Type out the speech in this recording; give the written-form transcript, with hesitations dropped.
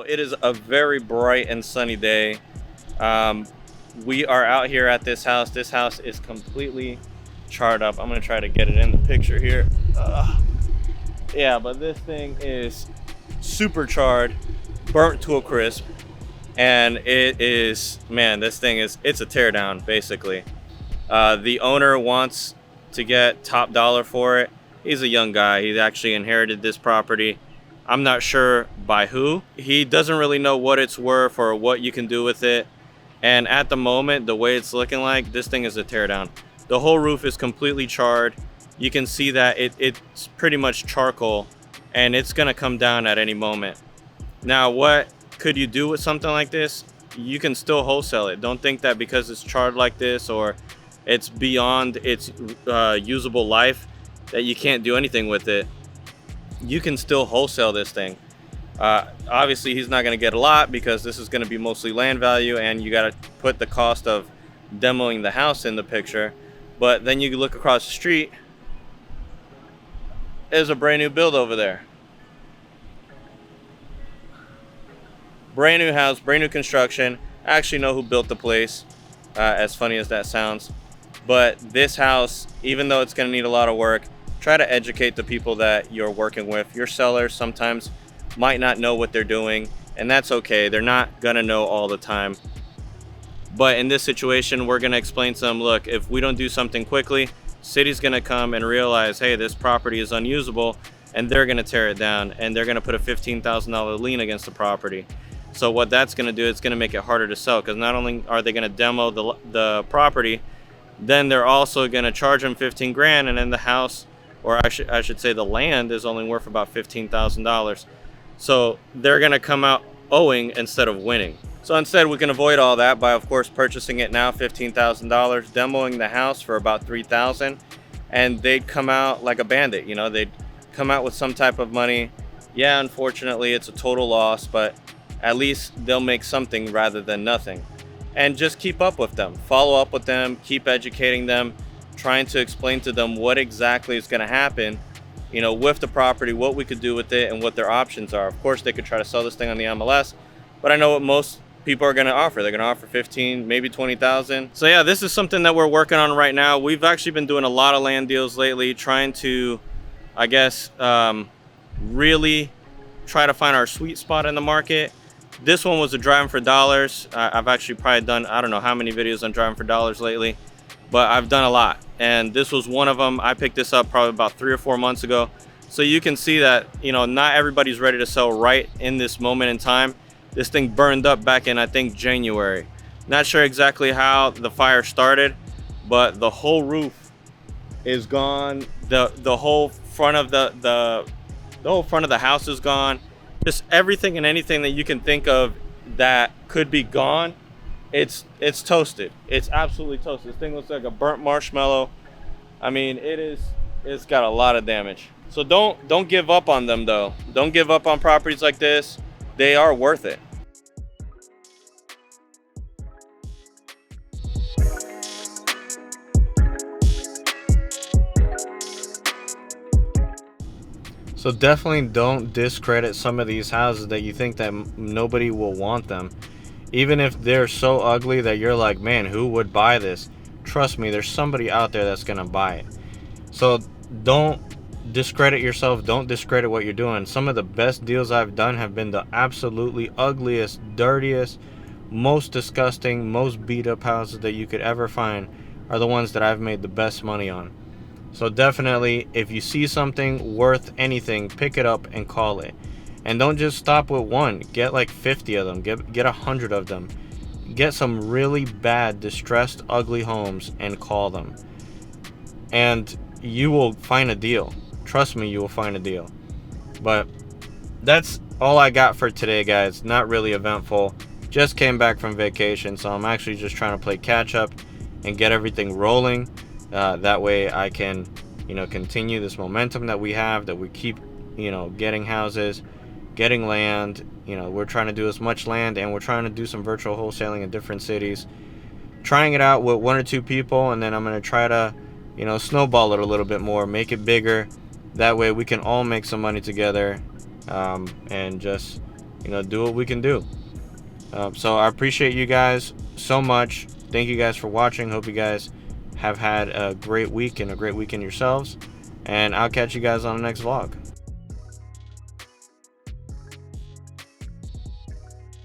it is a very bright and sunny day. We are out here at this house. This house is completely charred up. I'm gonna try to get it in the picture here. Yeah, but this thing is super charred, burnt to a crisp, and it is, man, this thing is, it's a teardown basically. The owner wants to get top dollar for it. He's a young guy. He actually inherited this property. I'm not sure by who. He doesn't really know what it's worth or what you can do with it. And at the moment, the way it's looking like, this thing is a teardown. The whole roof is completely charred. You can see that it's pretty much charcoal, and it's gonna come down at any moment. Now, what could you do with something like this? You can still wholesale it. Don't think that because it's charred like this or it's beyond its usable life that you can't do anything with it. You can still wholesale this thing. Obviously, he's not going to get a lot because this is going to be mostly land value, and you got to put the cost of demoing the house in the picture. But then you look across the street, there's a brand new build over there. Brand new house, brand new construction. I actually know who built the place, as funny as that sounds. But this house, even though it's going to need a lot of work, try to educate the people that you're working with. Your sellers sometimes might not know what they're doing, and that's okay. They're not going to know all the time. But in this situation, we're going to explain to them, look, if we don't do something quickly, city's going to come and realize, hey, this property is unusable, and they're going to tear it down, and they're going to put a $15,000 lien against the property. So what that's going to do, it's going to make it harder to sell, because not only are they going to demo the property, then they're also going to charge them 15 grand, and then the house, or I should say the land, is only worth about $15,000. So they're going to come out owing instead of winning. So instead, we can avoid all that by, of course, purchasing it now, $15,000, demoing the house for about $3,000, and they'd come out like a bandit. You know, they'd come out with some type of money. Yeah, unfortunately, it's a total loss, but at least they'll make something rather than nothing. And just keep up with them, follow up with them, keep educating them, trying to explain to them what exactly is going to happen, you know, with the property, what we could do with it, and what their options are. Of course, they could try to sell this thing on the MLS, but I know what most people are going to offer. They're going to offer 15, maybe 20,000. So yeah, this is something that we're working on right now. We've actually been doing a lot of land deals lately, trying to, I guess, really try to find our sweet spot in the market. This one was a driving for dollars. I've actually probably done, I don't know how many videos on driving for dollars lately, but I've done a lot. And this was one of them. I picked this up probably about 3 or 4 months ago. So you can see that, you know, not everybody's ready to sell right in this moment in time. This thing burned up back in, I think, January. Not sure exactly how the fire started, but the whole roof is gone. The whole front of the whole front of the house is gone. Just everything and anything that you can think of that could be gone, it's toasted. It's absolutely toasted. This thing looks like a burnt marshmallow. I mean, it's got a lot of damage. So don't give up on them though. Don't give up on properties like this. They are worth it. So definitely don't discredit some of these houses that you think that nobody will want them. Even if they're so ugly that you're like, man, who would buy this? Trust me, there's somebody out there that's gonna buy it. So don't discredit yourself. Don't discredit what you're doing. Some of the best deals I've done have been the absolutely ugliest, dirtiest, most disgusting, most beat up houses that you could ever find are the ones that I've made the best money on. So definitely, if you see something worth anything, pick it up and call it. And don't just stop with one. Get like 50 of them. Get 100 of them. Get some really bad, distressed, ugly homes and call them. And you will find a deal. Trust me, you will find a deal. But that's all I got for today, guys. Not really eventful. Just came back from vacation, so I'm actually just trying to play catch up and get everything rolling. That way I can, you know, continue this momentum that we have, that we keep, you know, getting houses, getting land. You know, we're trying to do as much land, and we're trying to do some virtual wholesaling in different cities, trying it out with 1 or 2 people, and then I'm going to try to, you know, snowball it a little bit more, make it bigger. That way we can all make some money together, and just, do what we can do. So I appreciate you guys so much. Thank you guys for watching. Hope you guys have had a great week and a great weekend yourselves. And I'll catch you guys on the next vlog.